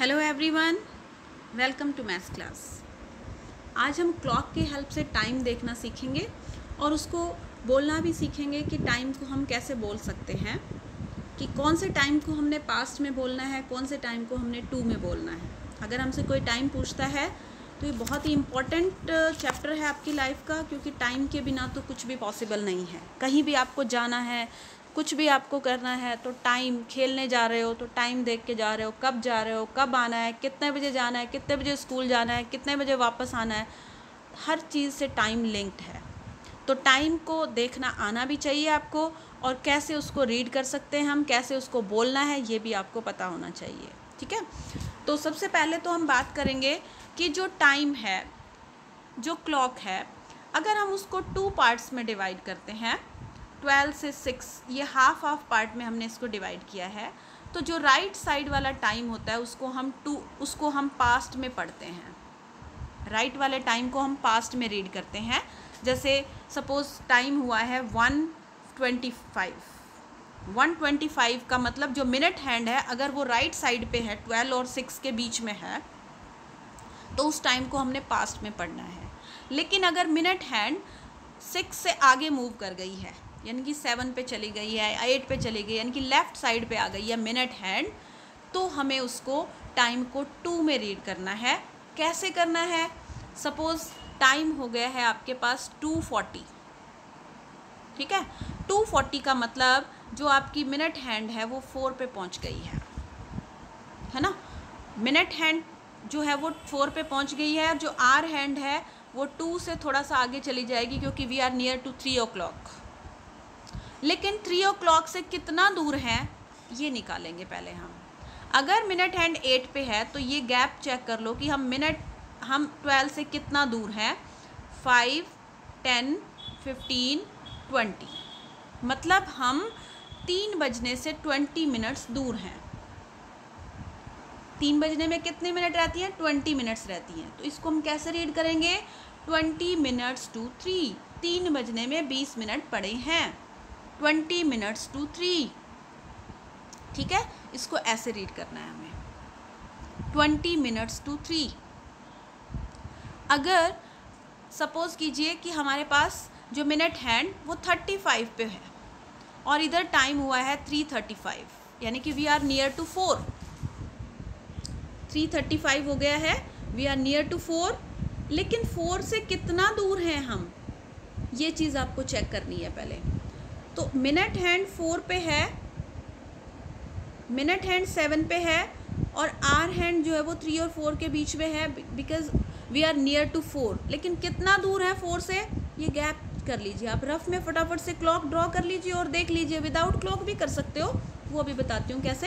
Hello everyone, welcome to maths class. आज हम clock की हेल्प से टाइम देखना सीखेंगे और उसको बोलना भी सीखेंगे कि टाइम को हम कैसे बोल सकते हैं, कि कौन से टाइम को हमने पास्ट में बोलना है, कौन से टाइम को हमने टू में बोलना है। अगर हमसे कोई टाइम पूछता है तो ये बहुत ही इम्पॉर्टेंट चैप्टर है आपकी लाइफ का, क्योंकि टाइम के बिना तो कुछ भी पॉसिबल नहीं है। कहीं भी आपको जाना है, कुछ भी आपको करना है तो टाइम, खेलने जा रहे हो तो टाइम देख के जा रहे हो, कब जा रहे हो, कब आना है, कितने बजे जाना है, कितने बजे स्कूल जाना है, कितने बजे वापस आना है, हर चीज़ से टाइम लिंक्ड है। तो टाइम को देखना आना भी चाहिए आपको, और कैसे उसको रीड कर सकते हैं हम, कैसे उसको बोलना है, ये भी आपको पता होना चाहिए। ठीक है, तो सबसे पहले तो हम बात करेंगे कि जो टाइम है, जो क्लॉक है, अगर हम उसको टू पार्ट्स में डिवाइड करते हैं, 12 से 6, ये हाफ पार्ट में हमने इसको डिवाइड किया है। तो जो राइट साइड वाला टाइम होता है उसको हम पास्ट में पढ़ते हैं। राइट वाले टाइम को हम पास्ट में रीड करते हैं। जैसे सपोज टाइम हुआ है 1:25। 1:25 का मतलब जो मिनट हैंड है, अगर वो राइट साइड पे है, 12 और 6 के बीच में है, तो उस टाइम को हमने पास्ट में पढ़ना है। लेकिन अगर मिनट हैंड 6 से आगे मूव कर गई है, यानी कि 7 पे चली गई है, 8 पे चली गई, यानी कि लेफ़्ट साइड पे आ गई है मिनट हैंड, तो हमें उसको टाइम को 2 में रीड करना है। कैसे करना है? सपोज़ टाइम हो गया है आपके पास 2:40। ठीक है, 2:40 का मतलब जो आपकी मिनट हैंड है वो 4 पे पहुंच गई है ना। मिनट हैंड जो है वो 4 पे पहुंच गई है, और जो आर हैंड है वो 2 से थोड़ा सा आगे चली जाएगी, क्योंकि we are near to 3 o'clock। लेकिन 3 o'clock से कितना दूर है ये निकालेंगे पहले हम। अगर मिनट हैंड 8 पे है तो ये गैप चेक कर लो कि हम 12 से कितना दूर है। 5, 10, 15, 20, मतलब हम 3 बजने से 20 मिनट्स दूर हैं। 3 बजने में कितने मिनट रहती हैं? 20 मिनट्स रहती हैं। तो इसको हम कैसे रीड करेंगे? 20 मिनट्स टू 3। 3 बजने में 20 मिनट पड़े हैं, 20 मिनट्स टू 3। ठीक है, इसको ऐसे रीड करना है हमें, 20 मिनट्स टू 3। अगर सपोज कीजिए कि हमारे पास जो मिनट हैंड वो 35 पे है और इधर टाइम हुआ है 3:35, यानी कि वी आर नियर टू 4। 3:35 हो गया है, वी आर नियर टू 4। लेकिन 4 से कितना दूर हैं हम, ये चीज़ आपको चेक करनी है पहले। तो मिनट हैंड 4 पे है, मिनट हैंड 7 पे है, और आर हैंड जो है वो 3 और 4 के बीच में है, because we are near to 4। लेकिन कितना दूर है 4 से, ये गैप कर लीजिए आप। रफ में फटाफट से क्लॉक ड्रॉ कर लीजिए और देख लीजिए। विदाउट क्लॉक भी कर सकते हो, वो अभी बताती हूँ कैसे।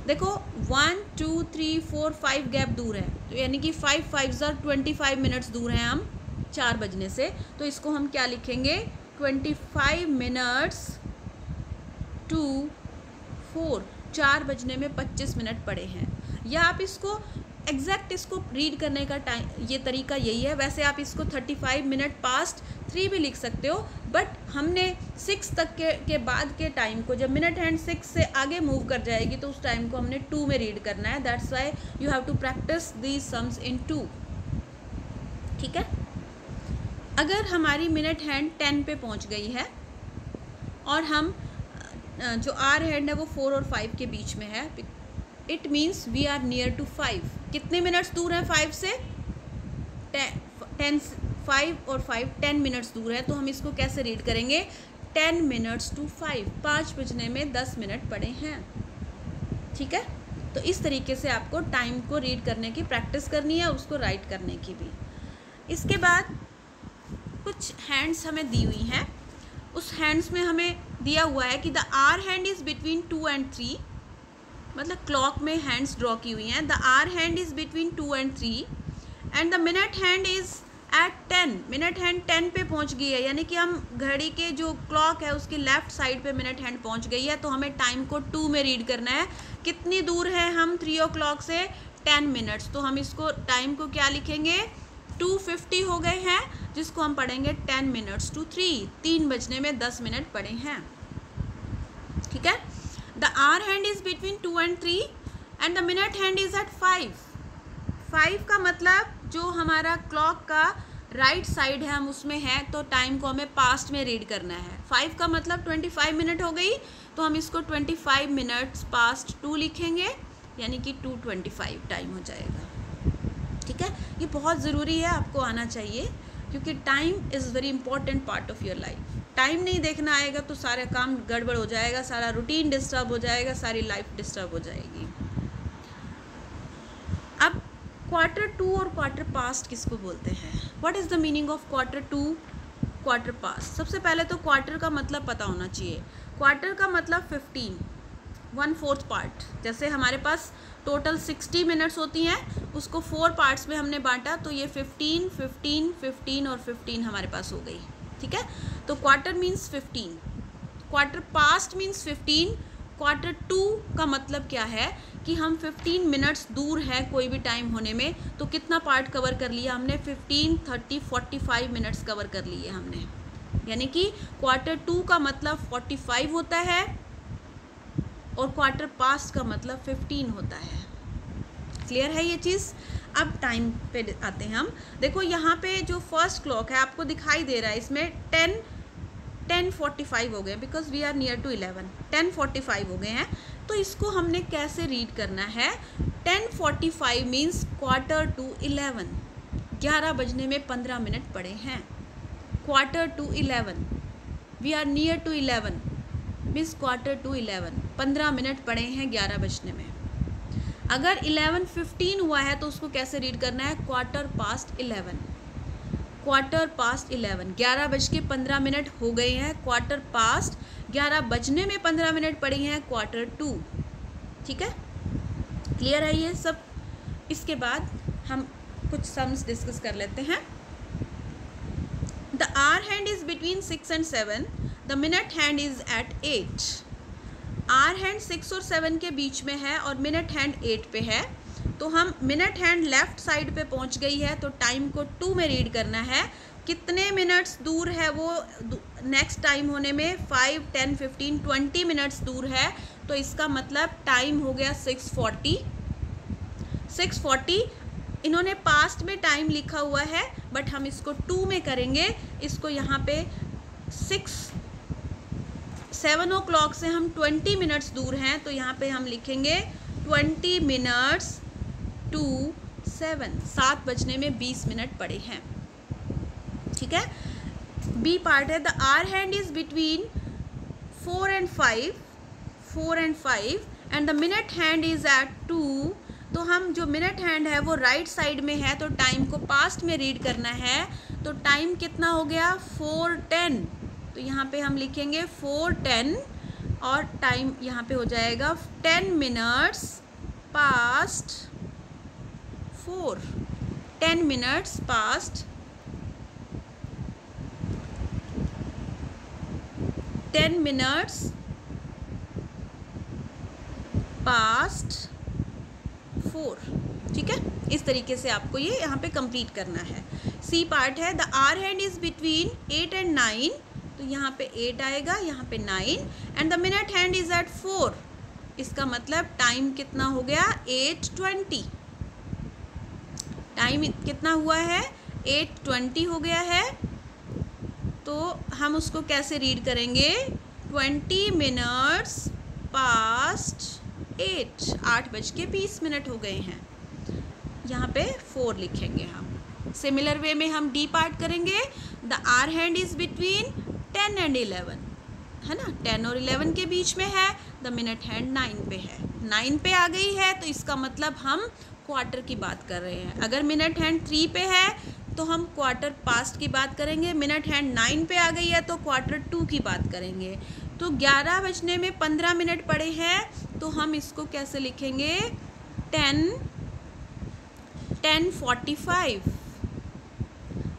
देखो 1, 2, 3, 4, 5 गैप दूर है, तो यानी कि 5 5 25 मिनट्स दूर हैं हम 4 बजने से। तो इसको हम क्या लिखेंगे? 25 मिनट्स टू 4। 4 बजने में 25 मिनट पड़े हैं। या आप इसको एग्जैक्ट इसको रीड करने का टाइम, ये तरीका यही है। वैसे आप इसको 35 मिनट पास्ट 3 भी लिख सकते हो, बट हमने 6 तक के बाद के टाइम को, जब मिनट हैंड 6 से आगे मूव कर जाएगी तो उस टाइम को हमने 2 में रीड करना है। That's why you have to practise these sums in 2। ठीक है, अगर हमारी मिनट हैंड 10 पे पहुंच गई है और हम जो आर हैंड है वो 4 और 5 के बीच में है, it means we are near to 5। कितने मिनट्स दूर हैं 5 से? 5 और 5 10 मिनट्स दूर है। तो हम इसको कैसे रीड करेंगे? 10 मिनट्स टू 5। 5 बजने में 10 मिनट पड़े हैं। ठीक है, तो इस तरीके से आपको टाइम को रीड करने की प्रैक्टिस करनी है और उसको राइट करने की भी। इसके बाद कुछ हैंड्स हमें दी हुई हैं। उस हैंड्स में हमें दिया हुआ है कि the hour hand is between 2 and 3, मतलब क्लॉक में हैंड्स ड्रॉ की हुई हैं। The hour hand is between 2 and 3 and the minute hand is at 10। Minute hand 10 पे पहुंच गई है, यानी कि हम घड़ी के जो क्लॉक है उसकी लेफ़्ट साइड पे मिनट हैंड पहुंच गई है। तो हमें टाइम को 2 में रीड करना है। कितनी दूर है हम 3 o'clock से? 10 मिनट्स। तो हम इसको टाइम को क्या लिखेंगे? 2:50 हो गए हैं, जिसको हम पढ़ेंगे 10 मिनट्स टू 3। 3 बजने में 10 मिनट पड़े हैं। ठीक है, the hour hand is between 2 and 3 and the minute hand is at 5। 5 का मतलब जो हमारा क्लॉक का राइट साइड है हम उसमें हैं, तो टाइम को हमें पास्ट में रीड करना है। 5 का मतलब 25 मिनट हो गई, तो हम इसको 25 मिनट्स पास्ट 2 लिखेंगे, यानी कि 2:25 टाइम हो जाएगा। ठीक है, ये बहुत ज़रूरी है, आपको आना चाहिए, क्योंकि time is very important part of your life. Time नहीं देखना आएगा तो सारा काम गड़बड़ हो जाएगा, सारा रूटीन डिस्टर्ब हो जाएगा, सारी लाइफ डिस्टर्ब हो जाएगी। अब Q2 और क्वार्टर पास्ट किसको बोलते हैं? What is the meaning of Q2 quarter past? सबसे पहले तो क्वार्टर का मतलब पता होना चाहिए। क्वार्टर का मतलब 15, 1/4 पार्ट। जैसे हमारे पास टोटल 60 मिनट्स होती हैं, उसको 4 पार्ट्स में हमने बांटा, तो ये 15, 15, 15 और 15 हमारे पास हो गई। ठीक है, तो quarter means 15, quarter past means 15। Q2 का मतलब क्या है कि हम 15 मिनट्स दूर है कोई भी टाइम होने में, तो कितना पार्ट कवर कर लिया हमने? 15, 30, 45 मिनट्स कवर कर लिए हमने, यानी कि Q2 का मतलब 45 होता है और क्वार्टर पास्ट का मतलब 15 होता है। क्लियर है ये चीज़? अब टाइम पे आते हैं हम। देखो यहाँ पे जो फर्स्ट क्लॉक है आपको दिखाई दे रहा है, इसमें 10:45 हो गए, because we are near to 11, 10:45 हो गए हैं। तो इसको हमने कैसे रीड करना है? 10:45 मीन्स Q2 11, 11 बजने में 15 मिनट पड़े हैं। Q2 11, we are near to 11 means Q2 11, 15 minute पड़े हैं 11 बजने में। अगर 11:15 हुआ है तो उसको कैसे रीड करना है? क्वार्टर पास्ट 11, क्वार्टर पास्ट 11, 11 बज के 15 मिनट हो गए हैं, क्वार्टर पास्ट, 11 बजने में 15 मिनट पड़ी हैं, Q2। ठीक है, क्लियर है ये सब? इसके बाद हम कुछ सम्स डिस्कस कर लेते हैं। The hour hand is between 6 and 7, the minute hand is at 8। Hour hand 6 और 7 के बीच में है और मिनट हैंड 8 पे है, तो हम मिनट हैंड लेफ़्ट साइड पे पहुंच गई है, तो टाइम को 2 में रीड करना है। कितने मिनट्स दूर है वो नेक्स्ट टाइम होने में? 5, 10, 15, 20 मिनट्स दूर है, तो इसका मतलब टाइम हो गया 6:40। 6:40 इन्होंने पास्ट में टाइम लिखा हुआ है, बट हम इसको 2 में करेंगे। इसको यहाँ पे 7 o'clock से हम 20 मिनट्स दूर हैं, तो यहाँ पे हम लिखेंगे 20 मिनट्स टू 7, 7 बजने में 20 मिनट पड़े हैं। ठीक है, बी पार्ट है, the hour hand is between 4 and 5, 4 and 5 and the minute hand is at 2। तो हम जो मिनट हैंड है वो राइट साइड में है, तो टाइम को पास्ट में रीड करना है, तो टाइम कितना हो गया? 4:10, तो यहाँ पे हम लिखेंगे 4:10 और टाइम यहाँ पे हो जाएगा 10 minutes past 4, 10 minutes past 10 minutes past 4। ठीक है, इस तरीके से आपको ये यहाँ पे कंप्लीट करना है। सी पार्ट है, the hour hand is between 8 and 9, तो यहाँ पे 8 आएगा, यहाँ पे 9 and the minute hand is at 4। इसका मतलब टाइम कितना हो गया? 8:20। टाइम कितना हुआ है? 8:20 हो गया है, तो हम उसको कैसे रीड करेंगे? 20 मिनट्स पास्ट 8, 8 बज के 20 मिनट हो गए हैं, यहाँ पे 4 लिखेंगे हम। सिमिलर वे में हम डी पार्ट करेंगे, the hour hand is between 10 and 11, है ना, 10 और 11 के बीच में है, द मिनट हैंड 9 पे है, 9 पे आ गई है, तो इसका मतलब हम क्वार्टर की बात कर रहे हैं। अगर मिनट हैंड 3 पे है तो हम क्वार्टर पास्ट की बात करेंगे, मिनट हैंड 9 पे आ गई है तो Q2 की बात करेंगे। तो 11 बजने में 15 मिनट पड़े हैं, तो हम इसको कैसे लिखेंगे? 10:45,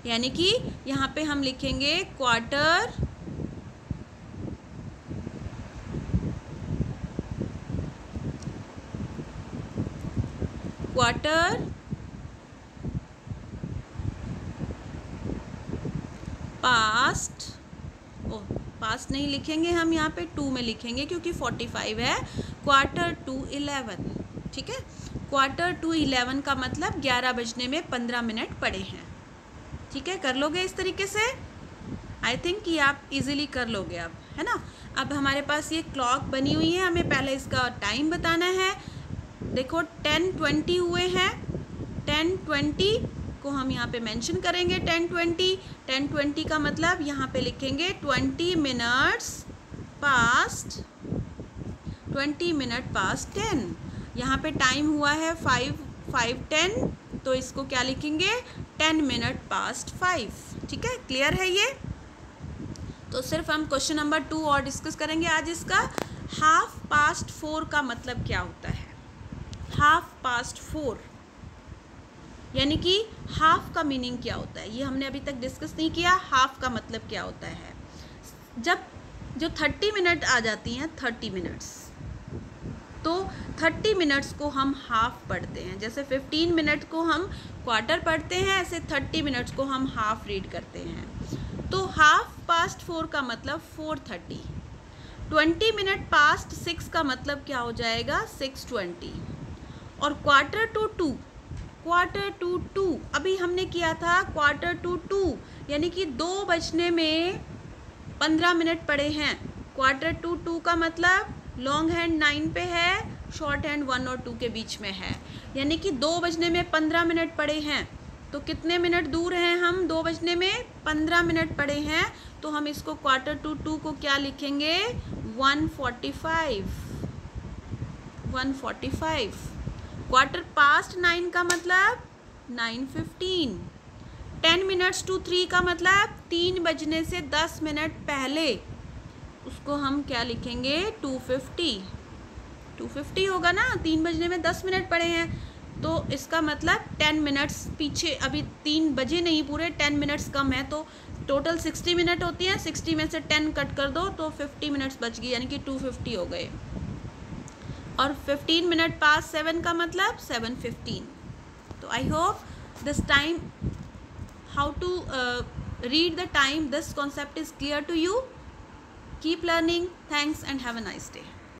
यानी कि यहाँ पे हम लिखेंगे क्वार्टर पास्ट, पास्ट नहीं लिखेंगे हम, यहाँ पे 2 में लिखेंगे क्योंकि 45 है, Q2 11। ठीक है। 11:45 का मतलब 11 बजने में 15 मिनट पड़े हैं, ठीक है। कर लोगे इस तरीके से? आई थिंक कि आप इजीली कर लोगे अब, है ना। अब हमारे पास ये क्लॉक बनी हुई है, हमें पहले इसका टाइम बताना है। देखो 10:20 हुए हैं, 10:20 को हम यहाँ पे मेंशन करेंगे। 10:20 का मतलब यहाँ पे लिखेंगे 20 मिनट्स पास्ट 10। यहाँ पे टाइम हुआ है 5:10, तो इसको क्या लिखेंगे 10 मिनट पास्ट 5, ठीक है। क्लियर है ये? तो सिर्फ हम क्वेश्चन नंबर 2 और डिस्कस करेंगे आज इसका। 4:30 का मतलब क्या होता है? 4:30 यानी कि हाफ का मीनिंग क्या होता है, ये हमने अभी तक डिस्कस नहीं किया। हाफ का मतलब क्या होता है? जब जो 30 मिनट आ जाती हैं, 30 मिनट्स, तो 30 मिनट्स को हम हाफ पढ़ते हैं। जैसे 15 मिनट को हम क्वार्टर पढ़ते हैं, ऐसे 30 मिनट्स को हम हाफ रीड करते हैं। तो 4:30 का मतलब 4:30। 20 मिनट पास्ट 6 का मतलब क्या हो जाएगा 6:20। और क्वार्टर टू टू अभी हमने किया था क्वार्टर टू 2, यानी कि 2 बजने में 15 मिनट पड़े हैं। क्वार्टर टू 2 का मतलब लॉन्ग हैंड 9 पे है, शॉर्ट हैंड 1 और 2 के बीच में है, यानी कि 2 बजने में 15 मिनट पड़े हैं। तो कितने मिनट दूर हैं हम? 2 बजने में 15 मिनट पड़े हैं, तो हम इसको क्वार्टर टू 2 को क्या लिखेंगे 1:45। क्वार्टर पास्ट 9 का मतलब 9:15। 10 मिनट्स टू 3 का मतलब 3 बजने से 10 मिनट पहले, उसको हम क्या लिखेंगे 2:50 होगा ना। 3 बजने में 10 मिनट पड़े हैं, तो इसका मतलब 10 मिनट्स पीछे, अभी 3 बजे नहीं पूरे, 10 मिनट्स कम है, तो टोटल 60 मिनट होती है। 60 में से 10 कट कर दो तो 50 मिनट्स बच गई, यानी कि 2:50 हो गए। और 15 मिनट पास 7 का मतलब 7:15। तो I hope this time how to read the time, this concept is clear to you. Keep learning. Thanks and have a nice day.